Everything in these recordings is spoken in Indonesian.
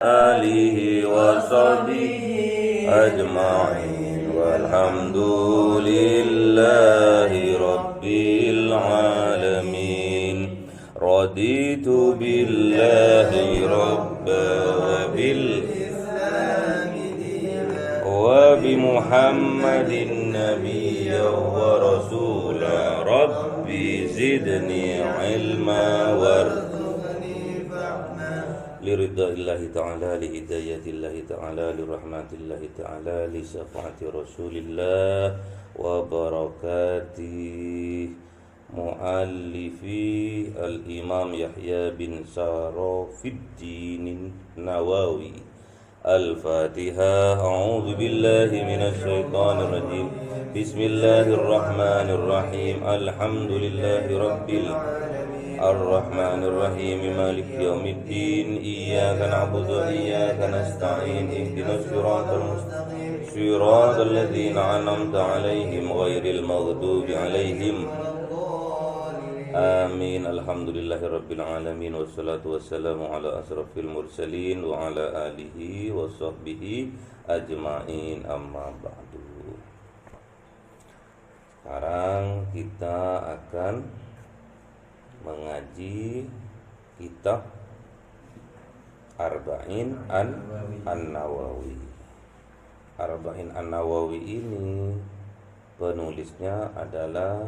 آله وصحبه أجمعين والحمد لله رب العالمين رضيت بالله ربا وبمحمد نبيا ورسولا ربي زدني علما liridaillahi ta'ala, lihidayatillahi ta'ala, lirahmatillahi ta'ala, lisafati rasulillah wa barakati muallifi al-imam Yahya bin Sarafiddin Nawawi. Al-Fatihah. A'udzu billahi minasy syaithanir rajim. Bismillahirrahmanirrahim. Alhamdulillahi rabbil Ar-Rahmanir Rahim, Maliki Yaumiddin. Iyyaka na'budu wa iyyaka nasta'in. Ihdinas siratal mustaqim, siratal ladzina an'amta 'alaihim ghairil maghdubi 'alaihim. Amin. Alhamdulillahirabbil alamin wassalatu wassalamu ala asrafil mursalin wa ala alihi wa sahbihi ajmain. Amma ba'du. Sekarang kita akan mengaji kitab Arba'in An-Nawawi. Arba'in An-Nawawi ini penulisnya adalah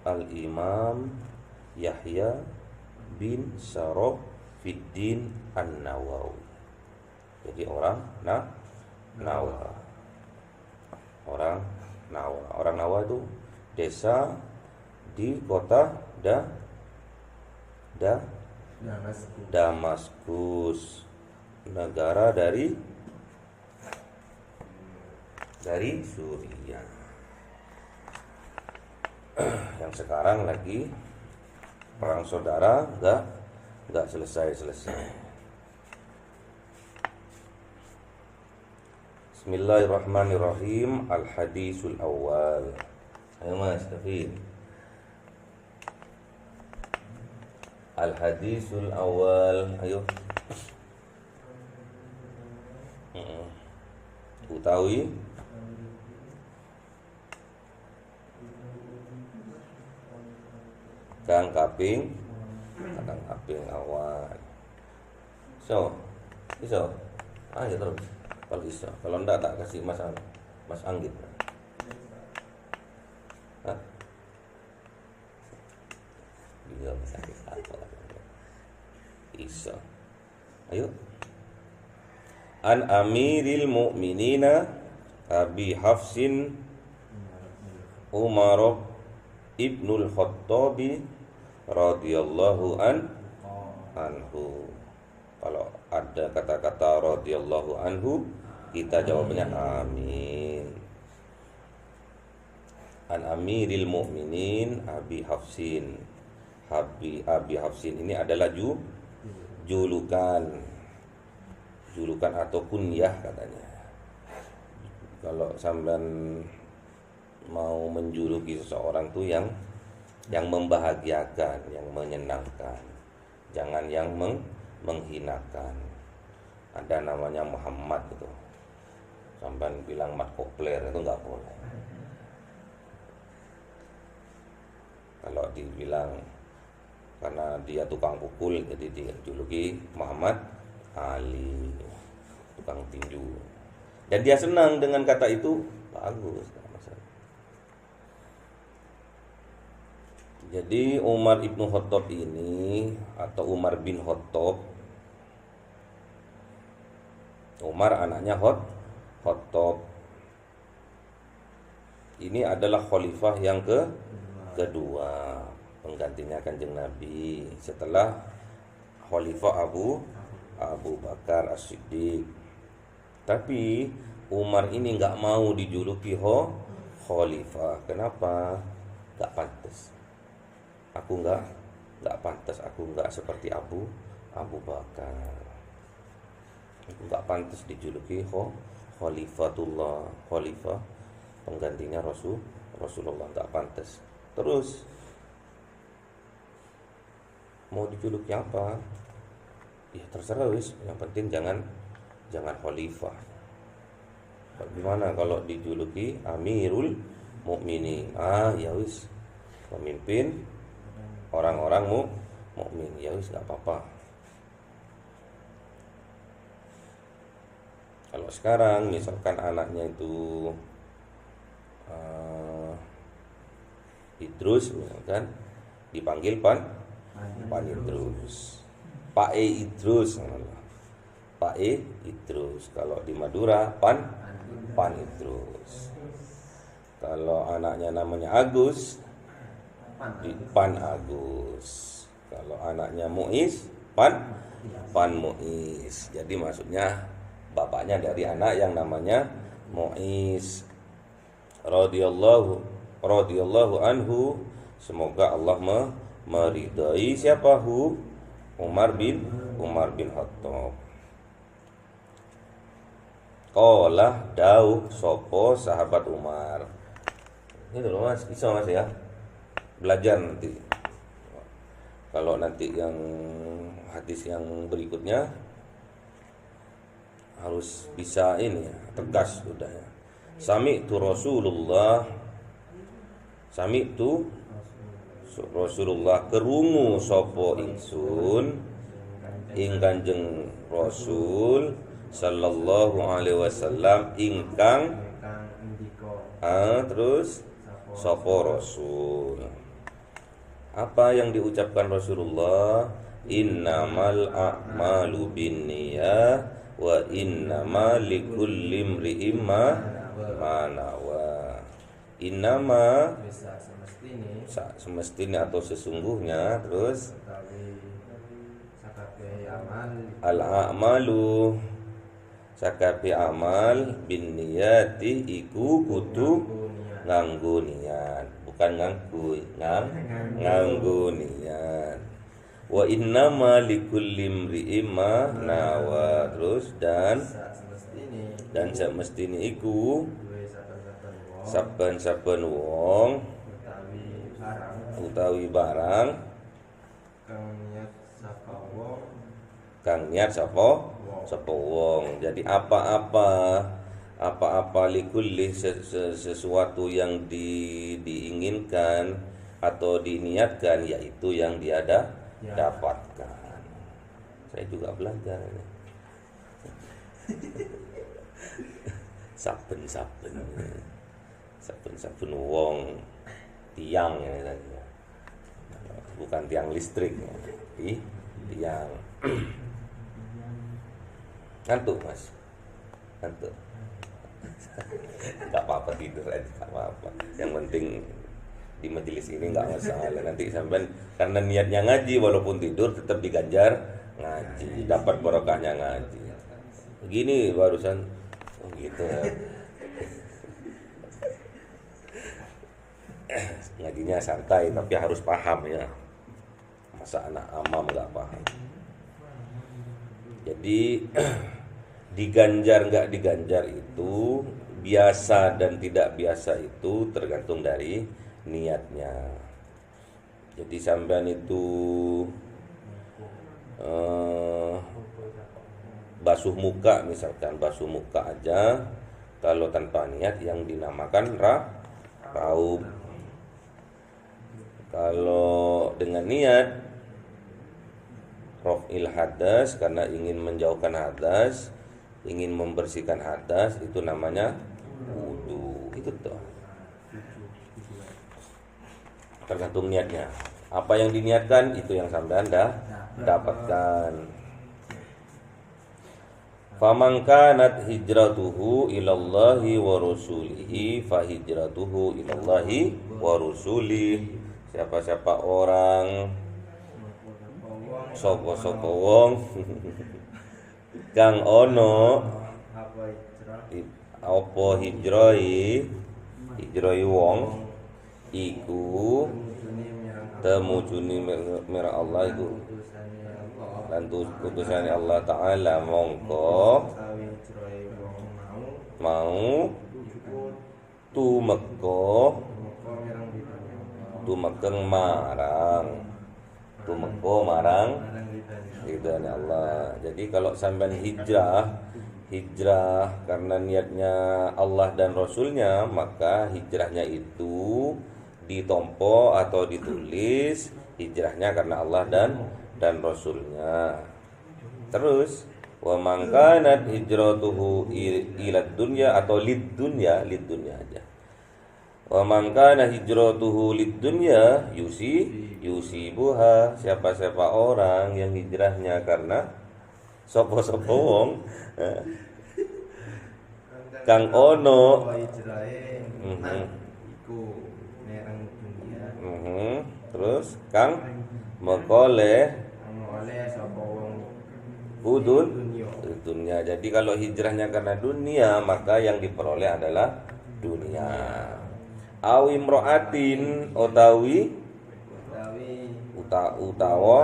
Al-Imam Yahya bin Sarafiddin An-Nawawi. Jadi orang Nawa. Orang Nawa itu desa di kota Damaskus, negara dari Suriah, yang sekarang lagi perang saudara, nggak selesai. Bismillahirrahmanirrahim. Al-hadisul awal. Ayo Mas Tafid. Al-hadisul awal. Ayo. Utawi kang kaping awal. Iso. Ayo terus. Kalau iso. Kalau enggak tak kasih Mas Anggit. Hah? Iya, Mas Anggit. Iso. Ayo. An Amiril Mu'minina Abi Hafsin Umar ibnul Khattabi radhiyallahu anhu. Kalau ada kata-kata radhiyallahu anhu, kita jawabnya amin. An Amiril Mu'minin Abi Hafsin. Abi Hafsin ini adalah julukan atau kunyah katanya. Kalau sampean mau menjuluki seseorang tuh yang membahagiakan, yang menyenangkan, jangan yang menghinakan. Ada namanya Muhammad gitu, sampean bilang Mat Kopler itu nggak boleh. Kalau dibilang karena dia tukang pukul, jadi dijuluki Muhammad Ali, tukang tinju. Dan dia senang dengan kata itu, bagus. Jadi Umar ibnu Khattab ini, atau Umar bin Khattab, Umar anaknya Khattab, ini adalah khalifah yang kedua, penggantinya Kanjeng Nabi setelah khalifah Abu Bakar As-Siddiq. Tapi Umar ini nggak mau dijuluki khalifah. Kenapa? Nggak pantas. Aku nggak pantas. Aku nggak seperti Abu Bakar. Aku nggak pantas dijuluki khalifatullah, khalifah penggantinya Rasulullah, nggak pantas. Terus mau dijuluki apa? Ya terserah wis, yang penting jangan khalifah. Gimana kalau dijuluki Amirul Mukminin? Ya wis, pemimpin orang-orang mukmin. Ya wis, enggak apa-apa. Kalau sekarang misalkan anaknya itu Idrus misalkan, dipanggil Pan Idrus, Pak Idrus, Pak Idrus. Kalau di Madura Pan Idrus. Kalau anaknya namanya Agus, Pan Agus. Kalau anaknya Muiz, Pan Muiz. Jadi maksudnya bapaknya dari anak yang namanya Muiz. Radhiyallahu anhu, semoga Allah meridai siapa? Umar bin Khattab. Qala dawuh sopo sahabat Umar. Ini loh Mas, bisa Mas ya. Belajar nanti. Kalau nanti yang hadis yang berikutnya harus bisa ini ya, tegas sudah ya. Sami'tu Rasulullah kerungu sapa ingsun ing Kanjeng Rasul sallallahu alaihi wasallam ingkang terus sapa Rasul. Apa yang diucapkan Rasulullah? Innamal a'malu binniyah wa innama likulli imri'in ma nawa. Innama semestinya atau sesungguhnya, terus al-a'malu sakapi amal bin niyati iku kudu nganggo niat, bukan nganggo niat. Wa innama likulli imri'in ma nawa, terus dan semestine iku saben-saben wong utawi barang kang niat sapa wong. Jadi apa-apa likulli sesuatu yang diinginkan atau diniatkan, yaitu yang dia dapatkan. Saya juga belajar ini. Saben wong tiang ya, bukan tiang listrik ya. Tiang. Ngantuk Mas, ngantuk. Gak apa-apa, tidur aja, gak apa-apa. Yang penting di majelis ini gak masalah. Nanti sampai karena niatnya ngaji, walaupun tidur tetap diganjar ngaji, dapat barokahnya ngaji. Begini barusan gitu ya. Ngajinya santai tapi harus paham ya. Masa anak amam gak paham. Jadi diganjar nggak diganjar itu, biasa dan tidak biasa itu tergantung dari niatnya. Jadi sampean itu basuh muka, misalkan basuh muka aja, kalau tanpa niat yang dinamakan raub. Kalau dengan niat raf'il hadas, karena ingin menjauhkan hadas, ingin membersihkan hadas, itu namanya wudu. Itu tuh tergantung niatnya. Apa yang diniatkan itu yang sampean dapatkan. Faman kanat hijratuhu ilallahi wa rasulihi fa hijratuhu ilallahi wa rasulihi. Siapa-siapa orang sapa wong kang ono apa hijrahi wong iku temujuni mira Allah iku lan utusane Allah taala, mongko mau tumekeng marang tumeka marang ridhone Allah. Jadi kalau sampean hijrah karena niatnya Allah dan Rasulnya, maka hijrahnya itu ditompo atau ditulis hijrahnya karena Allah dan Rasulnya. Terus wa man kanat hijratuhu ila dunya atau lid dunya aja. Wa man kana hijratuhu lid dunya yusibuha, siapa-siapa orang yang hijrahnya karena sapa-sapa wong kang ono terus kang mengkoleh hudun dunia. Jadi kalau hijrahnya karena dunia, maka yang diperoleh adalah dunia. Aw imra'atin utawa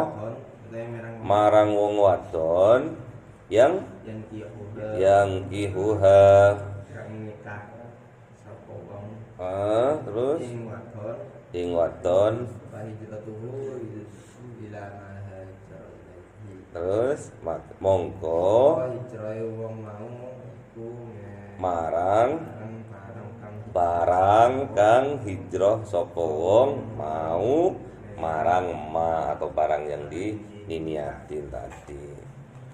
marang wong wadon yang kihuha terus ing wadon terus mongko marang barang kang hijrah sapa wong mau marang ma atau barang yang diniatin tadi.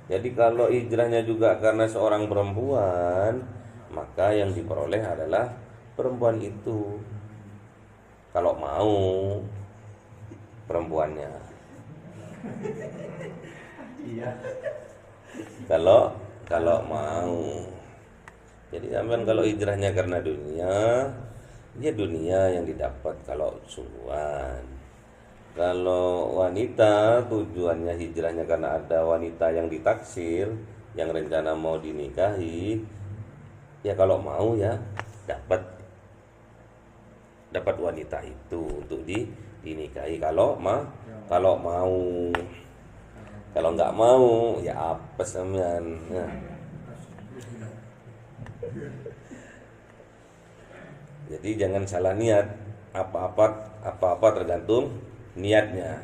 Jadi kalau hijrahnya juga karena seorang perempuan, maka yang diperoleh adalah perempuan itu. Kalau mau perempuannya. Kalau mau. Jadi sampean kalau hijrahnya karena dunia, ya dunia yang didapat kalau sungguhan. Kalau wanita tujuannya hijrahnya karena ada wanita yang ditaksir, yang rencana mau dinikahi, ya kalau mau ya dapat wanita itu untuk dinikahi kalau mau. Kalau nggak mau ya apes sampean. Nah. Jadi jangan salah niat, apa-apa tergantung niatnya.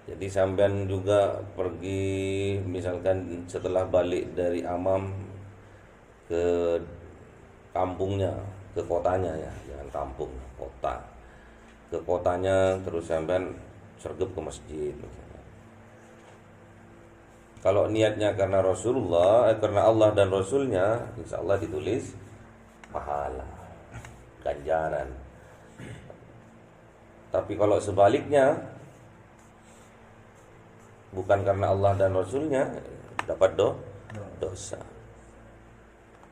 Jadi sampean juga pergi misalkan setelah balik dari Amam ke kampungnya, ke kotanya ya, jangan kampung, kota. Ke kotanya terus sampean sergap ke masjid misalnya. Kalau niatnya karena Rasulullah, karena Allah dan Rasulnya, insya Allah ditulis pahala, ganjaran. Tapi kalau sebaliknya, bukan karena Allah dan Rasulnya, dapat dosa.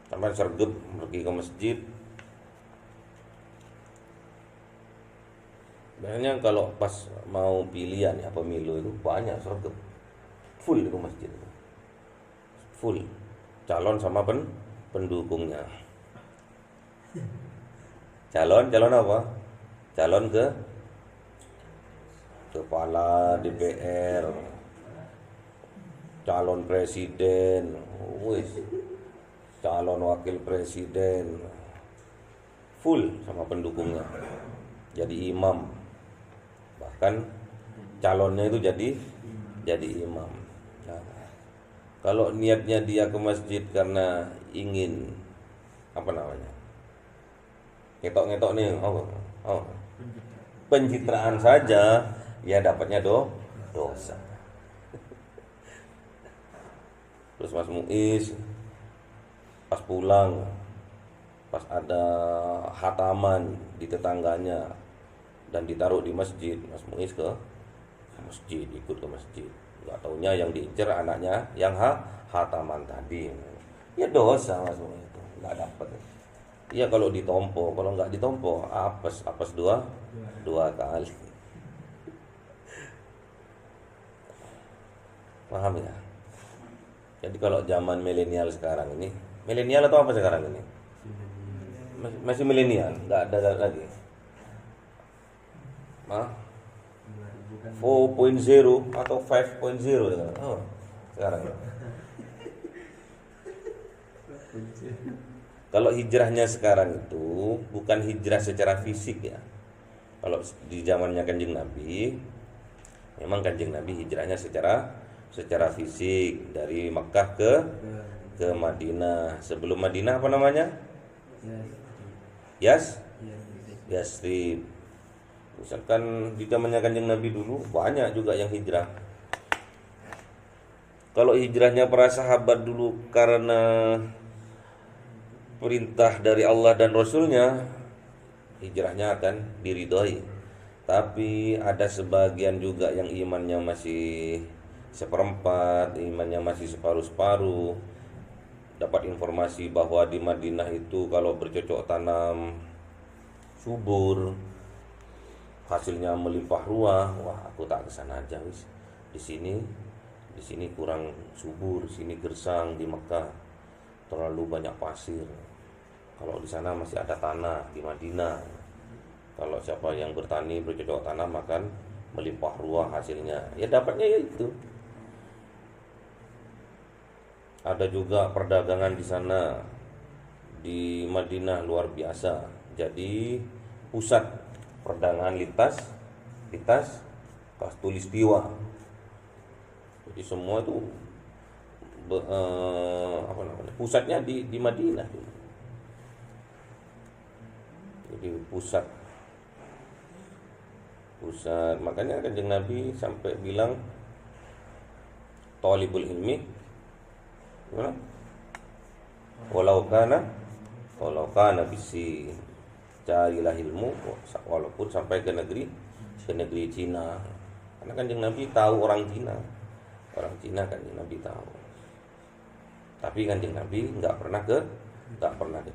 Sampai sergap pergi ke masjid. Biasanya kalau pas mau pilihan ya pemilu itu banyak sergap. Full itu masjid, full calon sama pendukungnya. Calon apa? Calon ke kepala DPR, calon presiden, calon wakil presiden, full sama pendukungnya. Jadi imam, bahkan calonnya itu jadi imam. Nah, kalau niatnya dia ke masjid karena ingin ngetok nih, pencitraan saja, ya dapatnya dosa. Terus Mas Muiz pas pulang, pas ada khataman di tetangganya dan ditaruh di masjid, Mas Muiz ikut ke masjid. Nggak taunya yang diincer anaknya yang khataman tadi. Ya dosa Mas Muiz itu, nggak dapat. Iya kalau ditompo, kalau nggak ditompo apes dua kali. Paham ya? Jadi kalau zaman milenial sekarang ini, milenial atau apa sekarang ini? Masih milenial, nggak ada lagi. 4.0 atau 5.0 sekarang. Kalau hijrahnya sekarang itu bukan hijrah secara fisik ya. Kalau di zamannya Kanjeng Nabi, Memang Kanjeng Nabi hijrahnya secara fisik dari Makkah ke Madinah. Sebelum Madinah apa namanya? Yasrib. Misalkan di zamannya Kanjeng Nabi dulu banyak juga yang hijrah. Kalau hijrahnya para sahabat dulu karena perintah dari Allah dan Rasulnya, hijrahnya akan diridhoi. Tapi ada sebagian juga yang imannya masih seperempat, imannya masih separuh-separuh. Dapat informasi bahwa di Madinah itu kalau bercocok tanam subur, hasilnya melimpah ruah. Wah, aku tak kesana aja wis. Di sini kurang subur, sini gersang. Di Mekah terlalu banyak pasir. Kalau di sana masih ada tanah di Madinah. Kalau siapa yang bertani bercocok tanam akan melimpah ruah hasilnya. Ya dapatnya ya itu. Ada juga perdagangan di sana di Madinah luar biasa. Jadi pusat perdagangan lintas Katulistiwa. Jadi semua itu pusatnya di Madinah. Jadi pusat makanya Kanjeng Nabi sampai bilang talibul ilmi gimana? Walau kana bisi, carilah ilmu walaupun sampai ke negeri Cina. Karena Kanjeng Nabi tahu orang Cina Kanjeng Nabi tahu. Tapi Kanjeng Nabi nggak pernah ke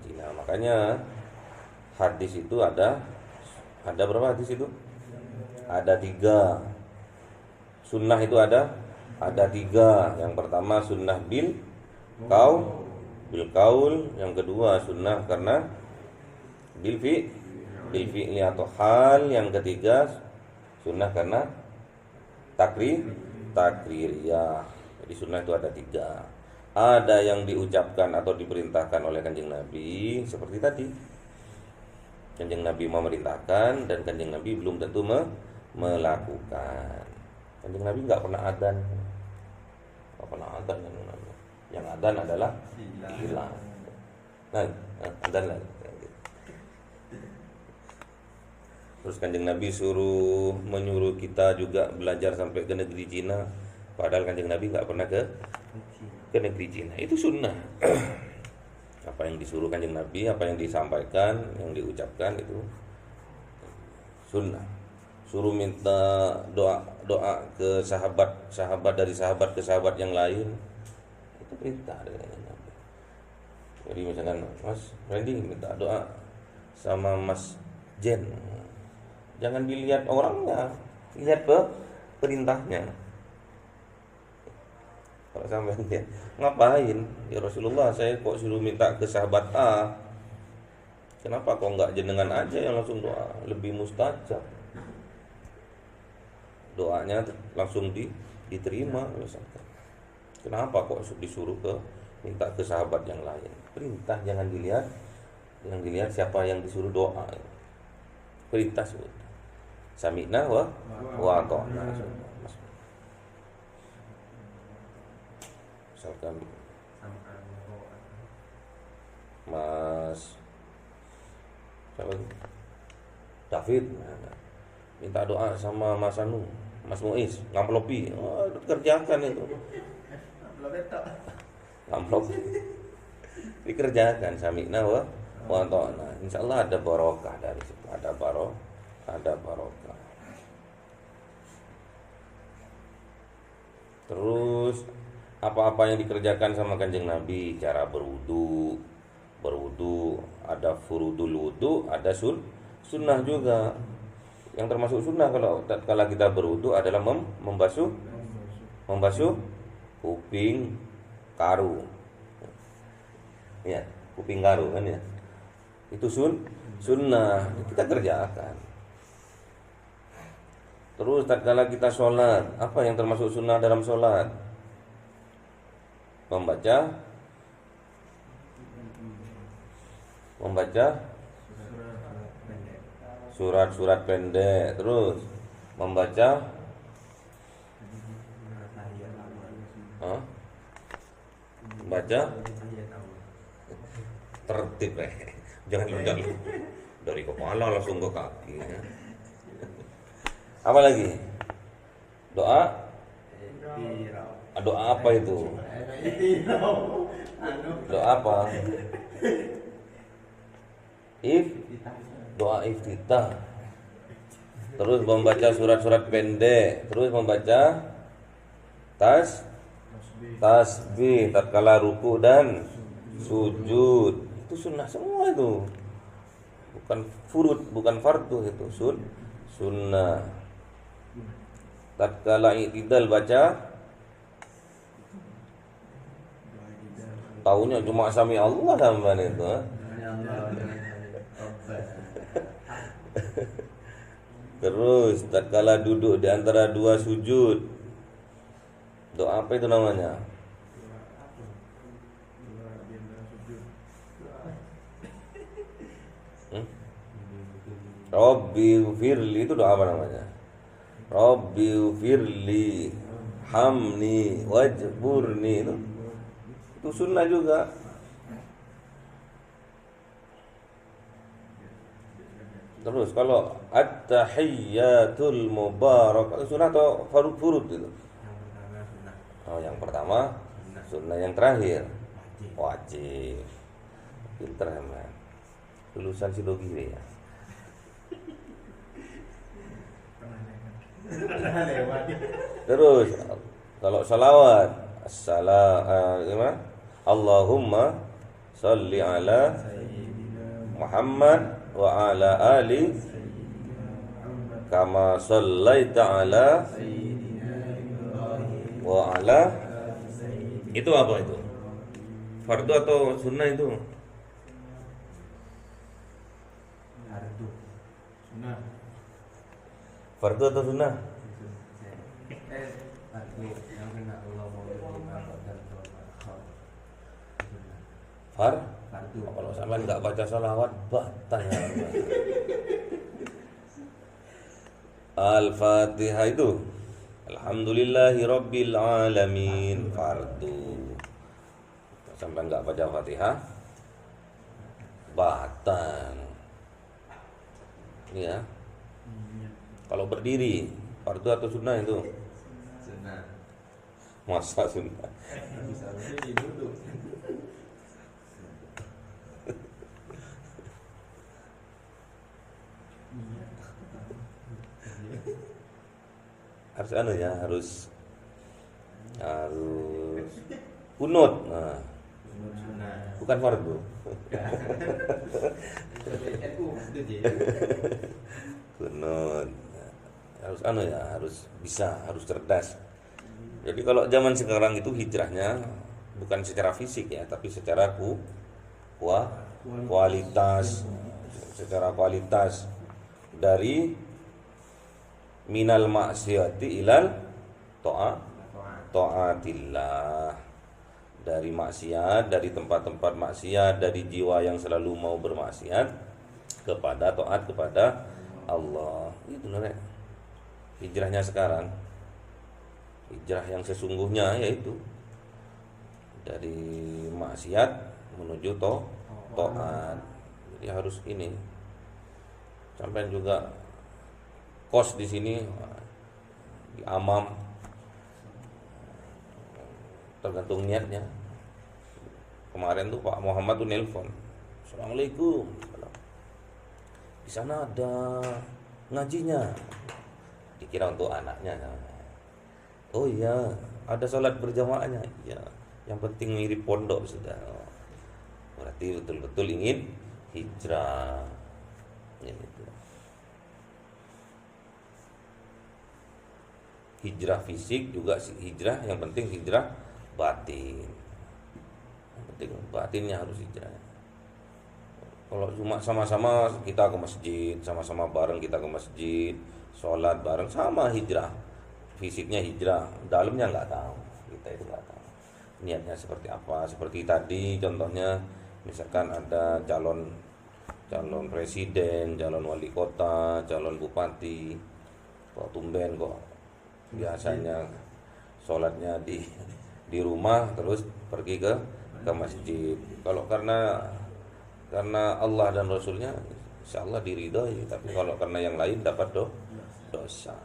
Cina. Makanya hadis itu ada berapa hadis itu? Ada 3. Sunnah itu ada 3. Yang pertama sunnah bil kaul, yang kedua sunnah karena bil fi'li atau hal, yang ketiga sunnah karena takririyah. Jadi sunnah itu ada 3. Ada yang diucapkan atau diperintahkan oleh Kanjeng Nabi seperti tadi. Kanjeng Nabi memerintahkan dan Kanjeng Nabi belum tentu melakukan. Kanjeng Nabi nggak pernah adzan. Yang adzan adalah hilang. Nah, adzan lah. Terus Kanjeng Nabi menyuruh kita juga belajar sampai ke negeri Cina. Padahal Kanjeng Nabi nggak pernah ke negeri Cina. Itu sunnah. Apa yang disuruh Kanjeng Nabi, apa yang disampaikan, yang diucapkan itu sunnah. Suruh minta doa ke sahabat dari sahabat ke sahabat yang lain, itu perintah dari Kanjeng Nabi. Jadi misalkan Mas Randy minta doa sama Mas Jen, jangan dilihat orangnya, lihat perintahnya. Kalau sampai dia ngapain? Ya Rasulullah, saya kok suruh minta ke sahabat A. Kenapa kok enggak jenengan aja yang langsung doa? Lebih mustajab. Doanya langsung diterima misalkan. Kenapa kok disuruh minta ke sahabat yang lain? Perintah, jangan dilihat siapa yang disuruh doa. Perintah sudah. Sami'na wa ata'na. Misalkan Mas David minta doa sama Mas Anu, Mas Muiz, ngamplopi, kerjakan itu. Ngamplopi dikerjakan, sami'na wa ata'na. Insyaallah ada barokah dari situ, ada barokah. Terus apa-apa yang dikerjakan sama Kanjeng Nabi, cara berwudu, ada furudul wudu, ada sunnah juga. Yang termasuk sunnah kalau kita berwudu adalah membasuh kuping karu. Ya, kuping karu kan ya. Itu sunnah, kita kerjakan. Terus tatkala kita sholat, apa yang termasuk sunnah dalam sholat? Membaca surat-surat pendek, terus membaca Hah? Baca tertib jangan loncat dari kepala langsung ke kaki ya. Apa lagi? Doa apa itu? Doa apa? Doa iftitah. Terus membaca surat-surat pendek, terus membaca tasbih tatkala ruku dan sujud. Itu sunnah semua itu. Bukan fardu itu, sunnah. Tatkala i'tidal baca tahunya cuma sami Allah sampean itu. Terus tatkala duduk di antara dua sujud, doa apa itu namanya? Rabbi firli itu doa apa namanya? Rabbi firli hamni wajburni itu sunnah juga. Terus kalau at-tahiyyatul mubarak itu sunnah atau furud itu? Oh, yang pertama sunnah, yang terakhir wajib. Pinter man. Lulusan Sidogiri ya. Terus kalau salawat gimana? Allahumma sholli ala Muhammad wa ala ali kama shallaita ala wa ala. Itu apa itu? Fardu atau sunnah itu? Fardu atau sunnah? Fardu. Kalau sampean enggak baca salawat batal ya. Al-Fatihah itu Alhamdulillahi Rabbil Alamin fardu. Sampai enggak baca Fatihah batal. Ya. Kalau berdiri fardu atau sunnah itu? Sunnah. Masa sunnah? Bisa berdiri duduk. harus kunut. Nah, bukan fardu. Kunut harus bisa, harus cerdas. Jadi kalau zaman sekarang itu hijrahnya bukan secara fisik ya, tapi secara kualitas, secara kualitas dari minal maksiati ilal taatillah, dari maksiat, dari tempat-tempat maksiat, dari jiwa yang selalu mau bermaksiat kepada taat kepada Allah. Itu nih hijrahnya sekarang. Hijrah yang sesungguhnya yaitu dari maksiat menuju taat. Jadi harus ini. Sampai juga kos di sini di Amam, tergantung niatnya. Kemarin tuh Pak Muhammad tuh nelpon, Assalamualaikum, di sana ada ngajinya, dikira untuk anaknya. Oh iya, ada sholat berjamaahnya. Iya, yang penting mirip pondok sudah. Berarti betul-betul ingin hijrah. Gitu. Hijrah fisik juga hijrah, yang penting hijrah batin. Yang penting batinnya harus hijrah. Kalau cuma sama-sama kita ke masjid, sama-sama bareng kita ke masjid, sholat bareng, sama hijrah. Fisiknya hijrah, dalamnya nggak tahu. Kita itu nggak tahu niatnya seperti apa. Seperti tadi contohnya, misalkan ada calon presiden, calon wali kota, calon bupati, kok tumben kok biasanya sholatnya di di rumah terus pergi ke masjid. Kalau karena Allah dan Rasulnya, insya Allah diridhoi. Tapi kalau karena yang lain dapat dosa.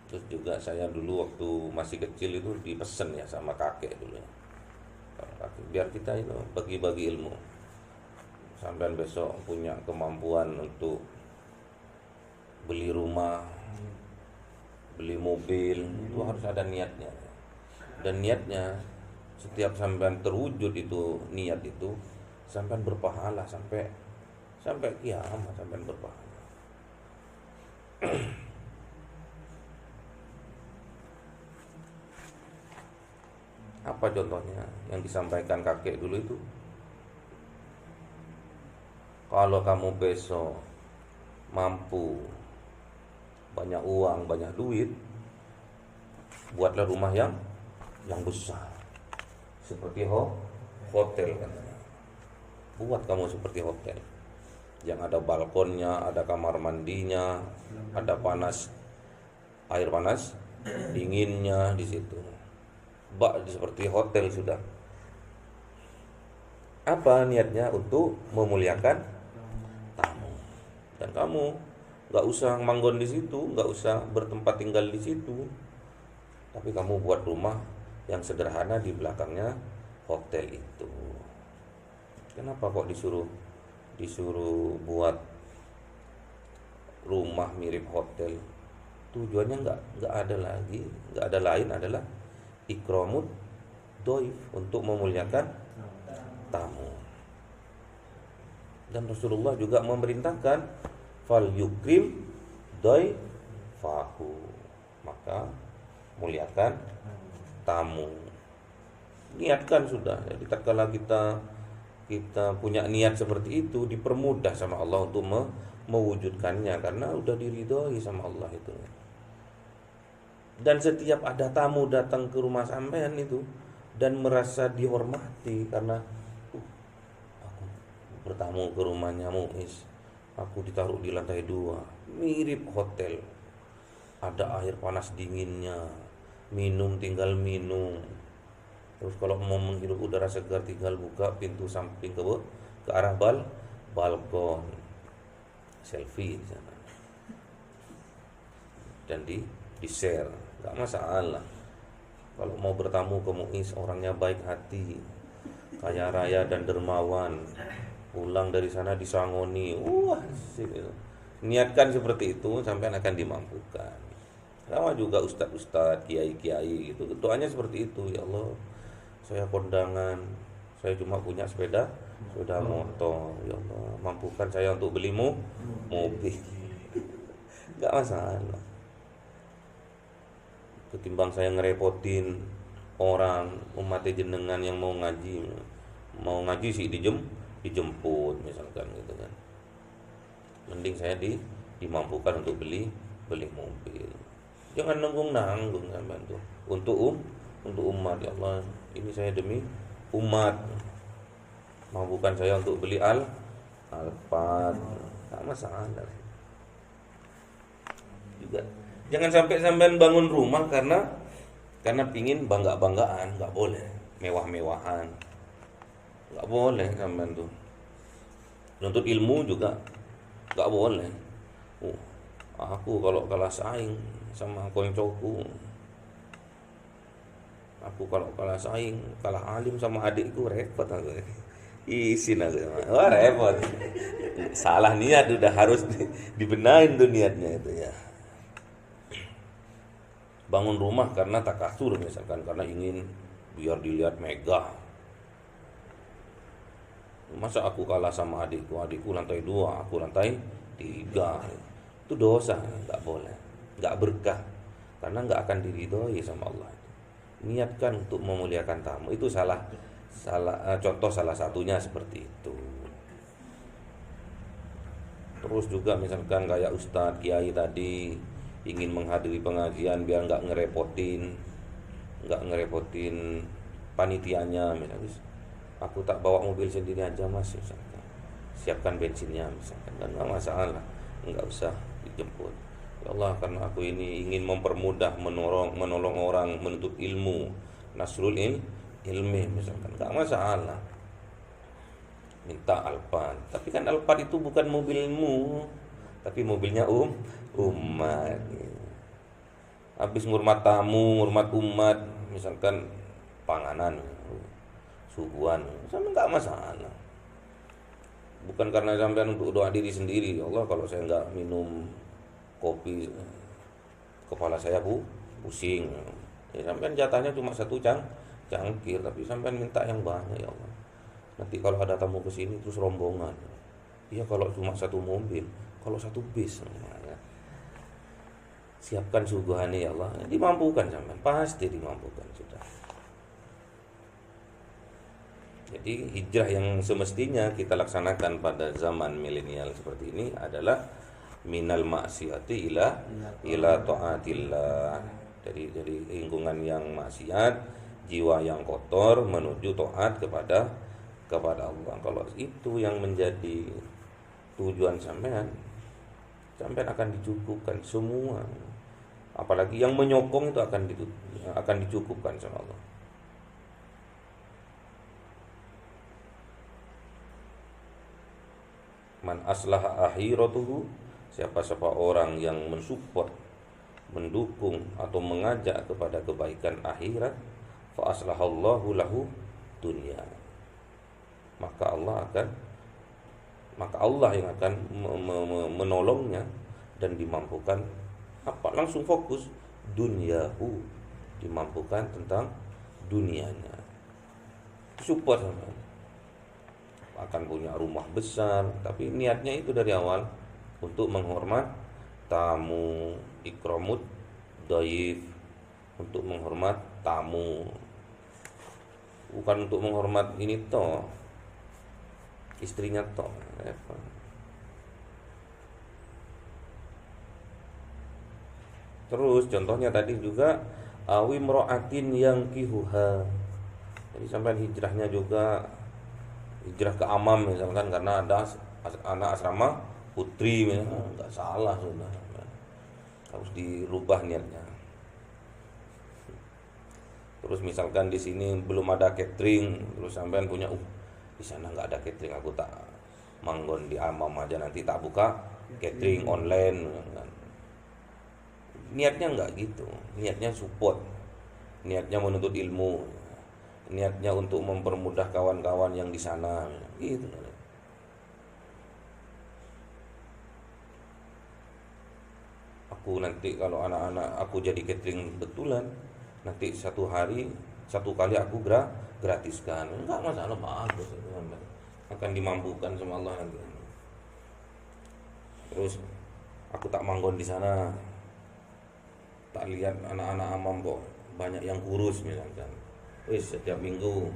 Terus juga saya dulu waktu masih kecil itu dipesen ya sama kakek dulu ya. Biar kita itu bagi-bagi ilmu. Sampai besok punya kemampuan untuk beli rumah, beli mobil, itu harus ada niatnya. Dan niatnya setiap sampean terwujud itu niat itu, sampean berpahala sampai kiamat sampean berpahala. Apa contohnya yang disampaikan kakek dulu itu? Kalau kamu besok mampu banyak uang, banyak duit, buatlah rumah yang besar. Seperti hotel katanya. Buat kamu seperti hotel. Yang ada balkonnya, ada kamar mandinya, ada air panas dinginnya di situ. Seperti hotel sudah. Apa niatnya? Untuk memuliakan tamu. Dan kamu nggak usah manggon di situ, nggak usah bertempat tinggal di situ, tapi kamu buat rumah yang sederhana di belakangnya hotel itu. Kenapa kok disuruh buat rumah mirip hotel? Tujuannya nggak ada lain adalah ikramud doif, untuk memuliakan tamu. Dan Rasulullah juga memerintahkan fal yukrim doifahu, maka muliakan tamu. Niatkan sudah. Jadi tatkala kita punya niat seperti itu, dipermudah sama Allah untuk mewujudkannya, karena udah diridhoi sama Allah itu. Dan setiap ada tamu datang ke rumah sampean itu dan merasa dihormati karena aku bertamu ke rumahnya Muiz, aku ditaruh di lantai 2, mirip hotel, ada air panas dinginnya, minum tinggal minum. Terus kalau mau menghirup udara segar tinggal buka pintu samping ke arah balkon, selfie di sana. Dan di share, nggak masalah. Kalau mau bertamu ke Muiz, orangnya baik hati, kaya raya dan dermawan, pulang dari sana disangoni, niatkan seperti itu, sampai akan dimampukan. Sama juga ustadz-ustadz, kiai-kiai gitu, doanya seperti itu. Ya Allah, saya kondangan, saya cuma punya sepeda motor, ya Allah mampukan saya untuk beli mobil. Nggak masalah. Ketimbang saya ngerepotin orang umat jenengan yang mau ngaji sih dijemput misalkan gitu kan. Mending saya dimampukan untuk beli mobil. Jangan nanggung sampean tuh. Untuk umat, ya Allah, ini saya demi umat. Mampukan saya untuk beli Alphard. Enggak masalah. Juga jangan sampai sampean bangun rumah karena pingin banggaan, nggak boleh. Mewah-mewahan, nggak boleh sampean tuh. Nuntut ilmu juga nggak boleh. Aku kalau kalah saing sama koncoku, aku kalau kalah saing, kalah alim sama adikku, repot aku. Isin aku, wah repot. Salah niat, udah harus dibenahin tuh niatnya itu ya. Bangun rumah karena takasur misalkan, karena ingin biar dilihat megah. Masa aku kalah sama adikku lantai 2, aku lantai 3. Itu dosa, nggak boleh, nggak berkah, karena nggak akan diridhoi sama Allah. Niatkan untuk memuliakan tamu, itu contoh salah satunya seperti itu. Terus juga misalkan kayak ustadz, kiai tadi ingin menghadiri pengajian biar nggak ngerepotin panitianya, misalnya aku tak bawa mobil sendiri aja mas, misalkan siapkan bensinnya misalkan, dan nggak masalah, nggak usah dijemput. Ya Allah, karena aku ini ingin mempermudah, menolong orang menuntut ilmu, nasrul ilmi misalkan, nggak masalah. Minta Alphard, tapi kan Alphard itu bukan mobilmu, tapi mobilnya umat. Habis ngurmat tamu, ngurmat umat, misalkan panganan, suguhan, sama nggak masalah. Bukan karena sampean untuk doa diri sendiri. Ya Allah, kalau saya nggak minum kopi, kepala saya pusing. Ya, sampean jatahnya cuma satu cangkir, tapi sampean minta yang banyak. Ya Allah, nanti kalau ada tamu ke sini terus rombongan. Iya, kalau cuma satu mobil, kalau satu bis, ya. Siapkan suguhannya ya Allah. Dimampukan sampean, pasti dimampukan sudah. Jadi hijrah yang semestinya kita laksanakan pada zaman milenial seperti ini adalah minal maksiati ila taatillah. Dari lingkungan yang maksiat, jiwa yang kotor menuju taat kepada Allah. Kalau itu yang menjadi tujuan sampean akan dicukupkan semua. Apalagi yang menyokong itu akan dicukupkan sama Allah. Man aslaha akhiratuhu, siapa orang yang mensupport, mendukung atau mengajak kepada kebaikan akhirat, fa aslahallahu lahu dunya, maka Allah yang akan menolongnya dan dimampukan langsung fokus dunyahu, dimampukan tentang dunianya. Support akan punya rumah besar, tapi niatnya itu dari awal untuk menghormat tamu, ikramut dhaif, untuk menghormat tamu, bukan untuk menghormat ini toh istrinya toh. Terus contohnya tadi juga awi mra'atin yang kihuha. Jadi sampai hijrahnya juga hijrah ke Amam misalkan karena ada anak asrama putri, nggak salah sudah, harus dirubah niatnya. Terus misalkan di sini belum ada catering, terus sampean punya di sana nggak ada catering, aku tak manggon di Amam aja, nanti tak buka catering online. Niatnya nggak gitu, niatnya support, niatnya menuntut ilmu, niatnya untuk mempermudah kawan-kawan yang di sana, gitu. Aku nanti kalau anak-anak aku jadi catering betulan, nanti satu kali aku gratiskan, enggak masalah, bagus, akan dimampukan sama Allah nanti. Terus aku tak manggon di sana, tak lihat anak-anak Amam kok banyak yang kurus misalkan. Setiap minggu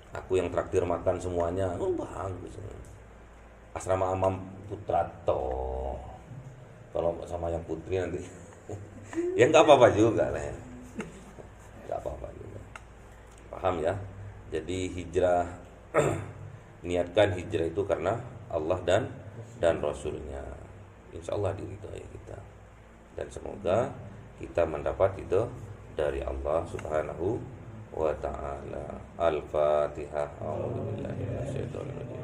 aku yang traktir makan semuanya. Bagus. Asrama Amam Putra toh. Kalau sama yang putri nanti ya nggak apa-apa juga lah ya. Nggak apa-apa juga. Paham ya? Jadi hijrah niatkan hijrah itu karena Allah dan Rasulnya. Insya Allah diridhoi kita. Dan semoga kita mendapat itu dari Allah Subhanahu wa ta'ala. Al-Fatihah. A'udzubillahi minasyaitonir rajim.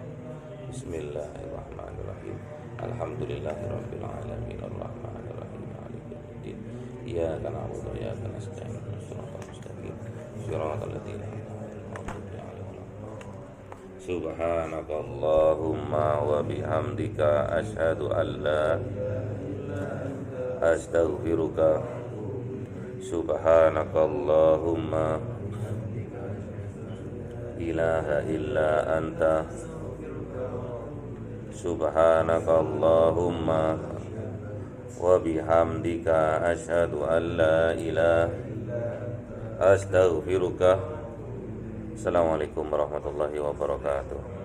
Bismillahirrahmanirrahim. Alhamdulillahirabbil alamin arrahmanir rahim maliki yaumiddin. Iyyaka na'budu wa iyyaka nasta'in ihdinas siratal mustaqim siratal ladzina an'amta 'alaihim. Subhanakallahumma wa bihamdika asyhadu an la astaghfiruka. Subhanakallahumma ilaha illa anta. Subhanakallahumma wa bihamdika asyhadu an la ilaha astaghfiruka. Assalamualaikum warahmatullahi wabarakatuh.